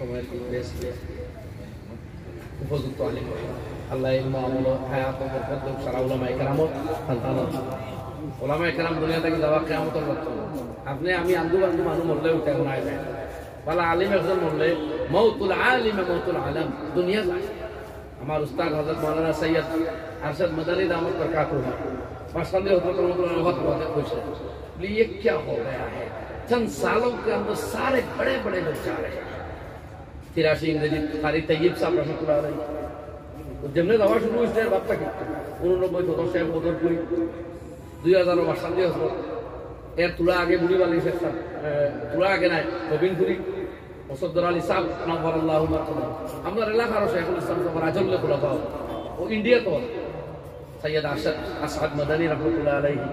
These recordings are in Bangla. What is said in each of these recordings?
সময়ের উপযুক্ত আলিম আল্লাহ ইলম আমল হায়াত ও বরকত সারা উলামায়ে কেরামত সন্তান উলামায়ে কেরাম দুনিয়া থেকে যাওয়া কিয়ামতের ওয়াক্ত আপনি আমি আন্দু বান্দু মানুষ মরলে উঠে নাই যায় বালা আলিম একজন মরলে মৌতুল আলিম মৌতুল আলম দুনিয়া যায় আমার উস্তাদ হযরত মাওলানা সৈয়দ আরশদ मदनी दामत बरकातहू माशाअल्लाह हजरत बहुत बहुत खुश है ये क्या हो गया है चंद सालों के अंदर सारे बड़े बड़े लोग जा रहे हैं 83 इंग्रजी कारी तैयब साहब रहमतुल्लाह अलैह जमने दवा शुरू हुई इसलिए बात तक 89 तो शेख बदरपुरी 2000 माशाअल्लाह हजरत एर तुला आगे बुरी वाली शेख साहब तुला आगे ना गोविंदपुरी मुसद्दर अली साहब नवरल्लाहु मरतबा আমরা এলাকার শেখুল ইসলাম তো রাজুল্লাহ খোলাফা ও ইন্ডিয়া তো সৈয়দ আরশদ আসআদ মাদানী রাহমাতুল্লাহ আলাইহি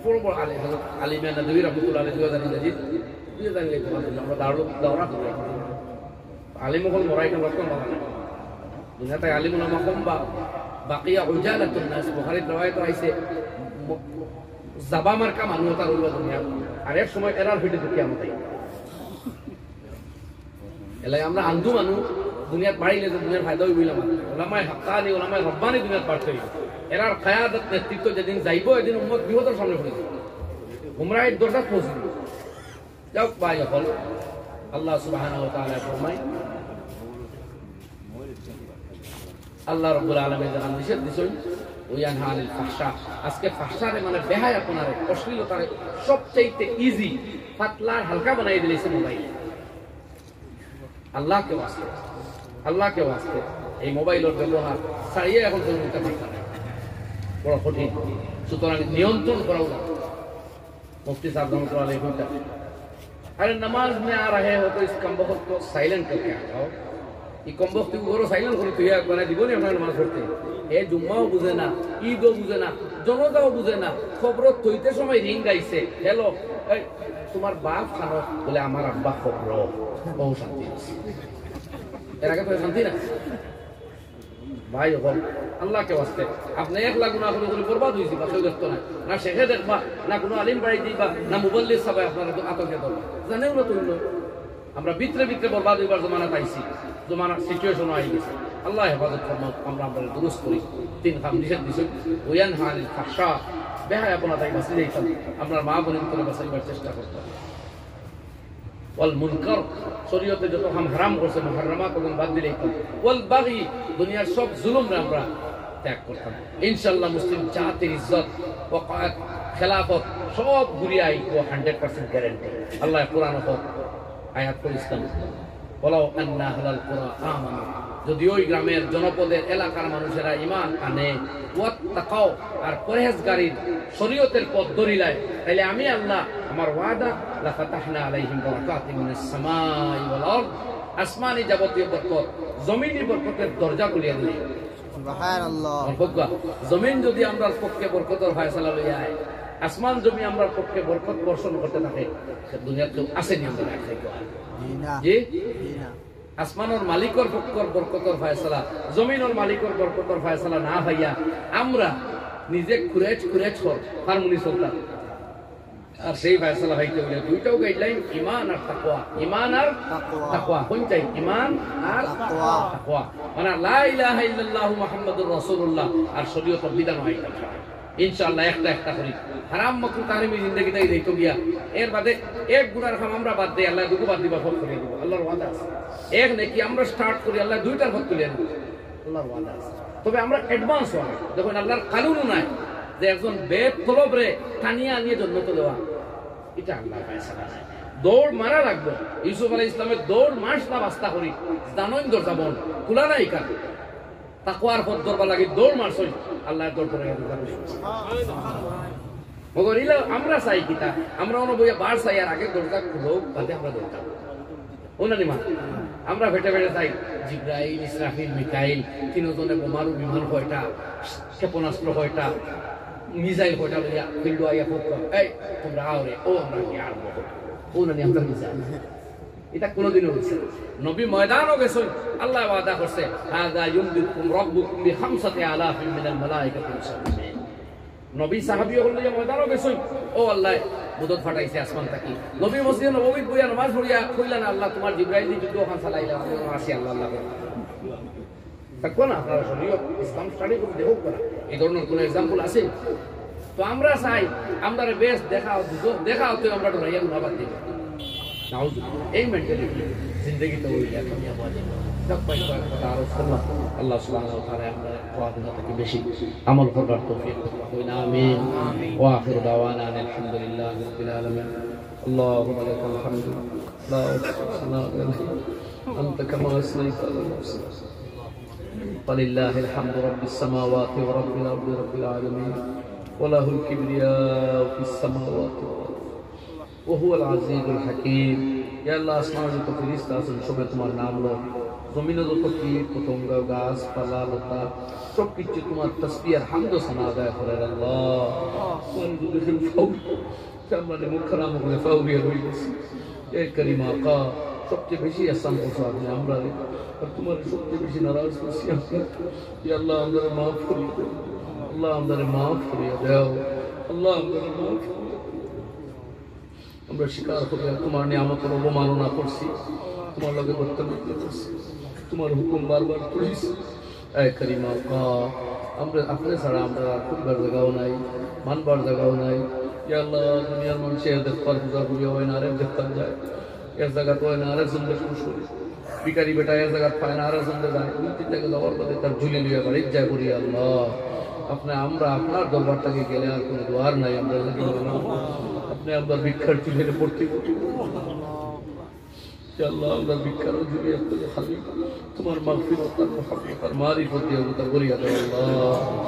বড় বড় আলিম হযরত আলী মিয়া নদভী রাহমাতুল্লাহ আলাইহি 2000 আমরা দারুল দাওরা করি আলিম হল মরাইকা রকম বানানো দুনিয়াতে আলিম উলামা কম বা বাকিয়া উজালাতুন নাস বুখারী riwayat আইছে জাবা মার্কা মানুষ তার উল্লাহ দুনিয়া আর এক সময় এরার ভিডিও কিয়ামত আই এলাই আমরা আন্দু মানুষ দুনিয়াত বাড়িলে যে দুনিয়ার ফায়দা হইলাম ওলামায়ে হাক্কানি ওলামায়ে রব্বানি দুনিয়াত বাড়তে হইল এরার কিয়াদত নেতৃত্ব যেদিন যাইব এদিন উম্মত বিপদের সামনে পড়ে যাবে গুমরাহির দরজা পৌঁছবে যাও ভাই হল আল্লাহ সুবহানাহু ওয়া তাআলা ফরমায় আল্লাহ রাব্বুল আলামিন যখন নিষেধ দিছেন ওয়ানহা আনিল ফাহশা আজকে ফাহশারে মানে বেহায়াপনারে অশ্লীলতারে সবচেয়ে ইজি পাতলা হালকা বানাই দিয়েছে মোবাইল আল্লাহ কে ওয়াস্তে এই মোবাইলের ব্যবহার ছাড়িয়ে এখন চলতে পারছে না বড় কঠিন সুতরাং নিয়ন্ত্রণ করা উচিত मुफ्ती साहब रहमतुल्लाह अलैहि कहते हैं अरे नमाज में आ रहे हो तो इस कमबख्त को साइलेंट करके आ जाओ ये कमबख्त को करो साइलेंट करो तो ये बना दिबो नहीं अपना नमाज पढ़ते ए जुम्माও বুঝে না ঈদও বুঝে না জনতাও বুঝে না খবর তৈতে সময় রিং গাইছে হ্যালো এই তোমার বাপ খানো বলে আমার আব্বা খবর বহু শান্তি এর আগে তো শান্তি না ভাই হল আল্লাহ কে ওয়াস্তে আপনি এক লাখ গুনাহ করে বরবাদ হইছি বা কেউ দেখতো না না শেখে দেখবা না কোনো আলিম বাড়ি দিবা না মুবাল্লিগ সবাই আপনারা আতঙ্কে ধরবা জানেও না তো আমরা ভিতরে ভিতরে বরবাদ হইবার জমানা পাইছি জমানা সিচুয়েশন আই গেছে আল্লাহ হেফাজত ফরমাও আমরা দুরুস্ত করি তিন খাম নিষেধ দিছেন ওয়ানহা আনিল ফাহশা বেহায়াপনা থেকে বাঁচিয়ে দিতাম আপনার মা বোনের করে বাঁচাইবার চেষ্টা করতাম ওয়াল মুনকার শরীয়তে যত হারাম করছে মুহাররামাত ওগুলো বাদ দিলেই তো ওয়াল বাগি দুনিয়ার সব জুলুমরা আমরা ত্যাগ করতাম ইনশাআল্লাহ মুসলিম জাতির ইজ্জত ওয়াকাত খেলাফত সব গুরিয়াই ও 100% গ্যারান্টি আল্লাহ কোরআন ও আয়াত পড়িছেন বলাও আন্না আহলাল কুরআন আমানু যদি ওই গ্রামের জনপদের এলাকার মানুষেরা ঈমান আনে ওয়াত্তাকাও আর পরহেজগারির শরীয়তের পথ ধরিলায় তাইলে আমি আল্লাহ আমার ওয়াদা লা ফাতাহনা আলাইহিম বারাকাতিন মিনাস সামাই ওয়াল আরদ আসমানি যাবতীয় বরকত জমিনি বরকতের দরজা খুলিয়ে দিই সুবহানাল্লাহ জমিন যদি আমরার পক্ষে বরকতের ফয়সালা লইয়া আয় আসমান জমি আমরার পক্ষে বরকত বর্ষণ করতে থাকে দুনিয়াতে আসেনি আমরা দেখাই না জি না আসমানের মালিকের পক্ষের বরকতের ফয়সালা জমিনের মালিকের বরকতের ফয়সালা না হইয়া আমরা নিজে কুরেজ কর হারমোনি চলতাম আর সেই ফয়সালা হইতে হলে দুইটাও গাইডলাইন ঈমান আর তাকওয়া ঈমান আর তাকওয়া কোনটাই ঈমান আর তাকওয়া মানে লা ইলাহা ইল্লাল্লাহু মুহাম্মাদুর রাসূলুল্লাহ আর শরীয়তের বিধান হইতা ইনশাআল্লাহ একটা করি হারাম মাকরুহ তাহরিমি জিন্দেগিটাই দেইতো গিয়া এর বাদে এক গুনার কাম আমরা বাদ দেই আল্লাহ দুটো বাদ দিবা সব করে দিব আল্লাহর ওয়াদা আছে এক নাকি আমরা স্টার্ট করি আল্লাহ দুইটার ভাগ তুলে নেব আল্লাহর ওয়াদা আছে তবে আমরা অ্যাডভান্স হওয়া দেখুন আল্লাহর কানুন নাই যে একজন বেদ তলবরে টানিয়ে আনিয়ে জন্নত দেওয়া এটা আল্লাহর ফয়সালা নাই দৌড় মারা লাগবে ইউসুফ আলাইহিস সালামের দৌড় মাস না বাস্তা করি জানোই দরজা বন্ধ খোলা নাই কার তাকওয়ার পথ ধরবা লাগি দৌড় মারছই আল্লাহর দৌড় করে মগর ইলা আমরা চাই কিতা আমরা অন বইয়া বার চাই আর আগে দরজা খুলো বাদে আমরা দরজা ওনানি মা আমরা ভেটে ভেটে চাই জিব্রাইল ইসরাফিল মিকাইল তিনজনে বোমারু বিমান কয়টা ক্ষেপণাস্ত্র কয়টা মিসাইল কয়টা লইয়া ফিল্ডো আইয়া ফুট কর এই তোমরা আও রে ও আমরা কি আর বলবো ওনানি আমরা মিসাইল এটা কোনদিনও হচ্ছে নবী ময়দানও গেছেন আল্লাহ ওয়াদা করছে হাযা ইউমদিকুম রাব্বুকুম বিখামসাতি আলাফিন মিনাল মালায়েকাতি মুসাল্লিমিন নবী সাহাবী হল যে ময়দানও গেছেন ও আল্লাহ মুদত ফাটাইছে আসমান থাকি নবী মসজিদে নববীত বইয়া নামাজ পড়িয়া কইলা না আল্লাহ তোমার জিবরাইল দি যুদ্ধ ওখান চালাইলা আমি আসি আল্লাহ আল্লাহ করে থাকবো না আপনারা শরীয়ত ইসলাম স্টাডি করে দেখো করা এই ধরনের কোনো এক্সাম্পল আছে তো আমরা চাই আমরা বেশ দেখা হতে আমরা ডরাইয়া গুনাবাদ দিই নাউজ এই মেন্টালিটি জিন্দগি তো ওই কামিয়াব হয়ে যাবে সব পয়সা কথা আর সুন্নাহ আল্লাহ সুবহানাহু ওয়া তাআলা আমরা ওয়াদা থেকে বেশি আমল করার তৌফিক দান আমিন ওয়া আখিরু দাওয়ানা আলহামদুলিল্লাহি রাব্বিল আলামিন اللهم لك الحمد لا احصي انت كما اثنيت على نفسك ولله الحمد رب السماوات ورب الارض رب العالمين وله الكبرياء في السماوات والارض وهو العزيز الحكيم يا الله আসমান যত ফেরেশতা আছেন সবাই তোমার নাম লো জমিনে যত কীট পতঙ্গ গাছ পালা লতা সব কিছু তোমার তাসবিহ আর হামদ ও সানা আদায় করে আল্লাহ কোন দুদিন ফাউ সামনে মুখ খারাপ করে ফাউ দিয়ে হয়ে গেছে এ করিম আকা সবচেয়ে বেশি আসান করছো আমরা আর তোমার সবচেয়ে বেশি নারাজ করছি ইয়া আল্লাহ আমাদের মাফ করে দাও আল্লাহ আমাদের মাফ করে দাও আল্লাহ আমাদের মাফ আমরা স্বীকার করি তোমার নিয়ামতের অবমাননা করছি তোমার লগে বদতমিজি করছি তোমার হুকুম বারবার করেছি এ করিম আকা আমরা আপনি ছাড়া আমরা খুববার জায়গাও নাই মানবার জায়গাও নাই ইয়া আল্লাহ দুনিয়ার মানুষের দেখবার পূজা করি হয় না আরেক দেখতে যায় এক জায়গা তো হয় না আরেক জনকে শুরু করি ভিখারি বেটা এক জায়গা পায় না আরেক জনকে যায় উল্টি থেকে যাওয়ার পথে তার ঝুলি লিয়ে বাড়ির যায় করি আল্লাহ আপনি আমরা আপনার দরবারটাকে গেলে আর কোনো দোয়ার নাই আমরা আপনি আমরা ভিক্ষার চুলের পড়তে আল্লাহ আমরা ভিক্ষার ঝুলি একটা খালি তোমার মাগফিরাত আর মুহাব্বত আর মারিফত দিয়ে ওটা করিয়া দাও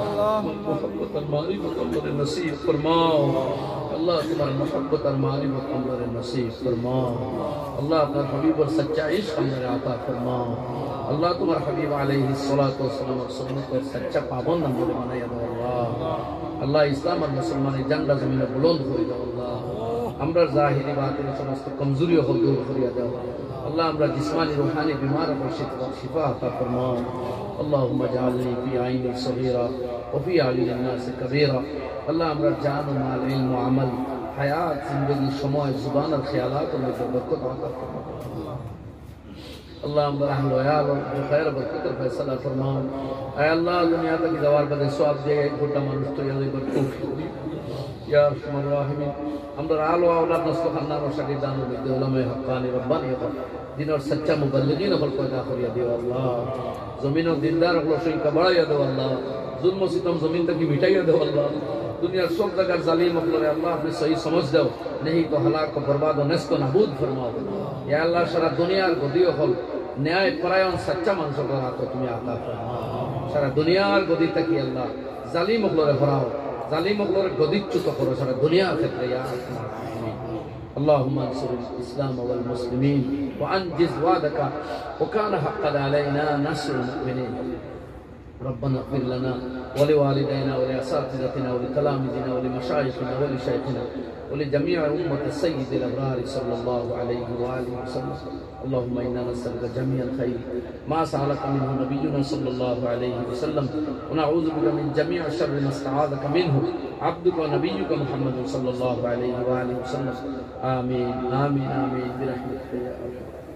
আল্লাহ মুহাব্বত আর মারিফত আমাদের নসিব ফরমাও আল্লাহ তোমার মুহাব্বত আর মারিফত আমাদের নসিব ফরমাও আল্লাহ আপনার হাবিবের সচ্চা ইশক আমাদের আতা ফরমাও আল্লাহ তোমার হাবিব আলাইহিস সালাতু ওয়াস সালাম এর সুন্নতের সচ্চা পাবন্দ আমাদের বানাইয়া দাও আল্লাহ আল্লাহ ইসলাম আর মুসলমানের ঝান্ডা জমিনে বুলন্দ করে দাও আল্লাহ আমরা জাহিরি বাতিল সমস্ত কমজোরি হল দূর করিয়া দাও আল্লাহ আমরা জিসমানি রূহানি বিমার पर शिफा अता फरमाओ اللهم اجعلني في عين صغيرة وفي اعين الناس كبيرة আল্লাহ আমরা জান ও মাল ইলম ও আমল হায়াত জিন্দেগি সময় জুবান আর খেয়ালাত में बरकत अता फरमाओ अल्लाह আমরা আহলে ওয়াল ও খায়ের বরকত ফয়সালা ফরমাও আয় আল্লাহ দুনিয়া থেকে যাওয়ার পরে সওয়াব দিয়ে এক গোটা মানুষ তো ইয়াদের তৌফিক ইয়া আরহামার রাহিমিন আমরা আলো আওলাদ নসল খান্নার ও শাগিরদান ও উলামায়ে হক্কানি রব্বানি দিনের সচ্চা মুবল্লিগিন হল পয়দা করিয়া দিও আল্লাহ জমিন ও দিনদার হল সংখ্যা বাড়াইয়া দাও আল্লাহ জুলম ও সিতম জমিন থেকে মিটাইয়া দাও আল্লাহ দুনিয়ার সব জায়গার জালিম হলরে আল্লাহ আপনি সহি সমঝ দাও नहीं तो हलाक ও बर्बाद ও নেস্ত নাবুদ ফরমাও ইয়া আল্লাহ সারা দুনিয়ার গদিও হল ন্যায় পরায়ণ সচ্চা মানুষ দ্বারা তো তুমি আতা ফরমাও সারা দুনিয়ার গদি থেকে আল্লাহ জালিম হলরে ভরাও জালিম হলরে গদিচ্যুত করো সারা দুনিয়ার ক্ষেত্রে ইয়া আল্লাহ اللهم انصر الاسلام والمسلمين وانجز وعدك وكان حقا علينا نصر المؤمنين ربنا اغفر لنا ولوالدينا ولاساتذتنا ولتلاميذنا ولمشايخنا ولشيخنا ولجميع أمة السيد الأبرار صلى الله عليه وآله وسلم اللهم إنا نسألك جميع الخير ما سألك منه نبينا صلى الله عليه وسلم ونعوذ بك من جميع شر ما استعاذك منه عبدك ونبيك محمد صلى الله عليه وآله وسلم آمين آمين آمين برحمتك يا أرحم